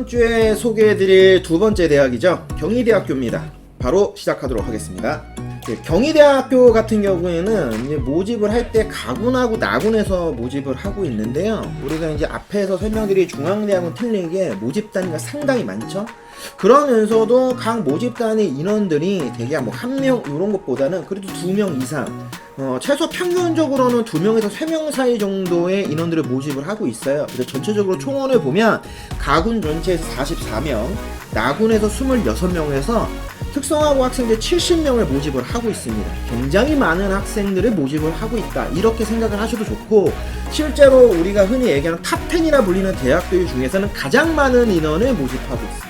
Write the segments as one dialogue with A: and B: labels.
A: 이번 주에 소개해드릴 두 번째 대학이죠. 경희대학교입니다. 바로 시작하도록 하겠습니다. 경희대학교 같은 경우에는 이제 모집을 할 때 가군하고 나군에서 모집을 하고 있는데요. 우리가 이제 앞에서 설명드린 중앙대학은 틀리게 모집 단위가 상당히 많죠. 그러면서도 각 모집단의 인원들이 되게 뭐 한 명 이런 것보다는 그래도 2명 이상, 최소 평균적으로는 2명에서 3명 사이 정도의 인원들을 모집을 하고 있어요. 그래서 전체적으로 총원을 보면 가군 전체에서 44명, 나군에서 26명에서 특성화고 학생들 70명을 모집을 하고 있습니다. 굉장히 많은 학생들을 모집을 하고 있다, 이렇게 생각을 하셔도 좋고, 실제로 우리가 흔히 얘기하는 탑10이라 불리는 대학들 중에서는 가장 많은 인원을 모집하고 있습니다.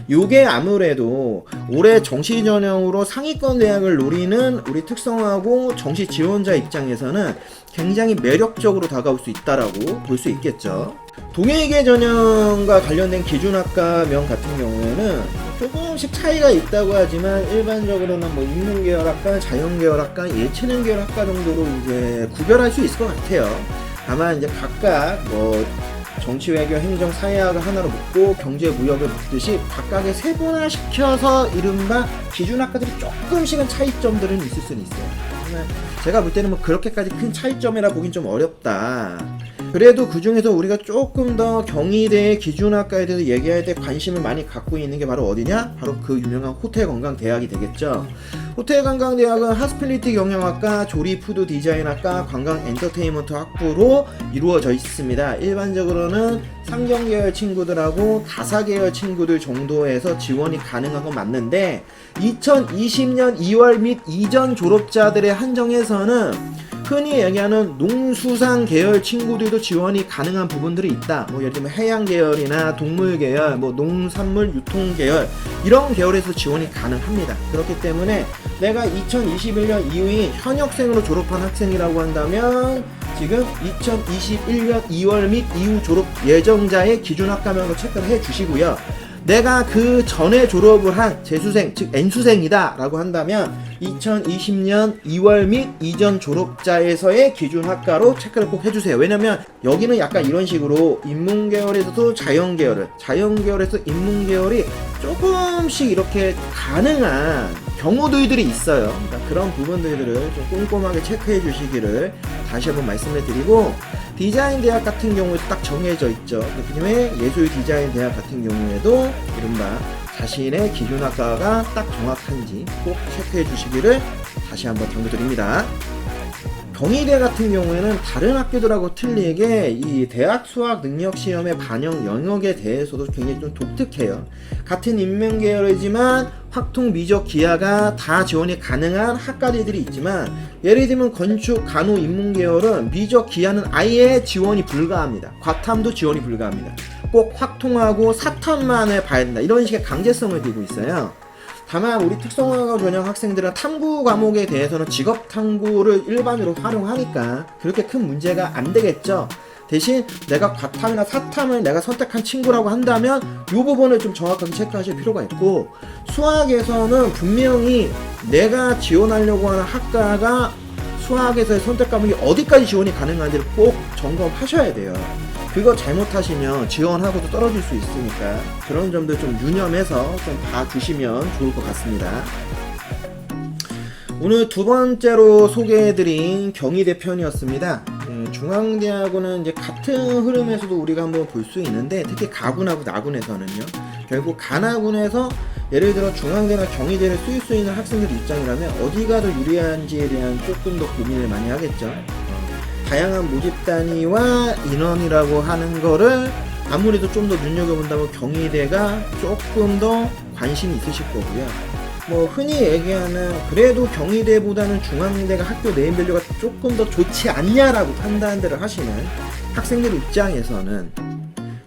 A: 요게 아무래도 올해 정시 전형으로 상위권 대학을 노리는 우리 특성화고 정시 지원자 입장에서는 굉장히 매력적으로 다가올 수 있다라고 볼 수 있겠죠. 동일계 전형과 관련된 기준학과명 같은 경우에는 조금씩 차이가 있다고 하지만 일반적으로는 뭐 인문계열학과, 자연계열학과, 예체능계열학과 정도로 이제 구별할 수 있을 것 같아요. 다만 이제 각각 뭐 정치, 외교, 행정, 사회학을 하나로 묶고 경제, 무역을 묶듯이 각각의 세분화시켜서 이른바 기준학과들이 조금씩은 차이점들은 있을 수는 있어요. 하지만 제가 볼 때는 뭐 그렇게까지 큰 차이점이라 보긴 좀 어렵다. 그래도 그 중에서 우리가 조금 더 경희대의 기준학과에 대해서 얘기할 때 관심을 많이 갖고 있는 게 바로 어디냐? 바로 그 유명한 호텔관광대학이 되겠죠. 호텔관광대학은 하스필리티 경영학과, 조리푸드 디자인학과, 관광엔터테인먼트 학부로 이루어져 있습니다. 일반적으로는 상경계열 친구들하고 다사계열 친구들 정도에서 지원이 가능한 건 맞는데 2020년 2월 및 이전 졸업자들의 한정에서는 흔히 얘기하는 농수산 계열 친구들도 지원이 가능한 부분들이 있다. 뭐 예를 들면 해양 계열이나 동물 계열, 뭐 농산물 유통 계열, 이런 계열에서 지원이 가능합니다. 그렇기 때문에 내가 2021년 이후에 현역생으로 졸업한 학생이라고 한다면 지금 2021년 2월 및 이후 졸업 예정자의 기준학과명으로 체크를 해 주시고요. 내가 그 전에 졸업을 한 재수생, 즉 N수생이다 라고 한다면 2020년 2월 및 이전 졸업자에서의 기준학과로 체크를 꼭 해주세요. 왜냐면 여기는 약간 이런 식으로 인문계열에서도 자연계열을, 자연계열에서 인문계열이 조금씩 이렇게 가능한 경우들이 있어요. 그러니까 그런 부분들을 좀 꼼꼼하게 체크해 주시기를 다시 한번 말씀을 드리고, 디자인 대학 같은 경우에도 딱 정해져 있죠. 그다음에 예술 디자인 대학 같은 경우에도 이른바 자신의 기준학과가 딱 정확한지 꼭 체크해 주시기를 다시 한번 당부드립니다. 경희대 같은 경우에는 다른 학교들하고 틀리게 이 대학 수학 능력 시험의 반영 영역에 대해서도 굉장히 좀 독특해요. 같은 인문계열이지만 확통, 미적, 기하가 다 지원이 가능한 학과들이 있지만, 예를 들면 건축, 간호, 인문계열은 미적, 기하는 아예 지원이 불가합니다. 과탐도 지원이 불가합니다. 꼭 확통하고 사탐만을 봐야 된다, 이런 식의 강제성을 띠고 있어요. 다만 우리 특성화고 전형 학생들은 탐구 과목에 대해서는 직업 탐구를 일반으로 활용하니까 그렇게 큰 문제가 안 되겠죠. 대신 내가 과탐이나 사탐을 내가 선택한 친구라고 한다면 이 부분을 좀 정확하게 체크하실 필요가 있고, 수학에서는 분명히 내가 지원하려고 하는 학과가 수학에서의 선택 과목이 어디까지 지원이 가능한지를 꼭 점검하셔야 돼요. 그거 잘못하시면 지원하고도 떨어질 수 있으니까 그런 점들 좀 유념해서 좀 봐주시면 좋을 것 같습니다. 오늘 두 번째로 소개해드린 경희대 편이었습니다. 중앙대하고는 이제 같은 흐름에서도 우리가 한번 볼 수 있는데, 특히 가군하고 나군에서는요, 결국 가나군에서 예를 들어 중앙대나 경희대를 쓰일 수 있는 학생들 입장이라면 어디가 더 유리한지에 대한 조금 더 고민을 많이 하겠죠. 다양한 모집 단위와 인원이라고 하는 거를 아무래도 좀 더 눈여겨본다면 경희대가 조금 더 관심이 있으실 거고요. 뭐 흔히 얘기하는 그래도 경희대보다는 중앙대가 학교 네임밸류가 조금 더 좋지 않냐라고 판단들을 하시는 학생들 입장에서는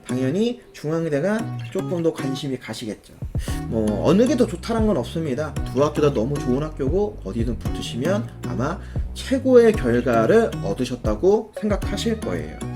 A: 당연히 중앙대가 조금 더 관심이 가시겠죠. 뭐 어느 게 더 좋다는 건 없습니다. 두 학교 다 너무 좋은 학교고 어디든 붙으시면 아마 최고의 결과를 얻으셨다고 생각하실 거예요.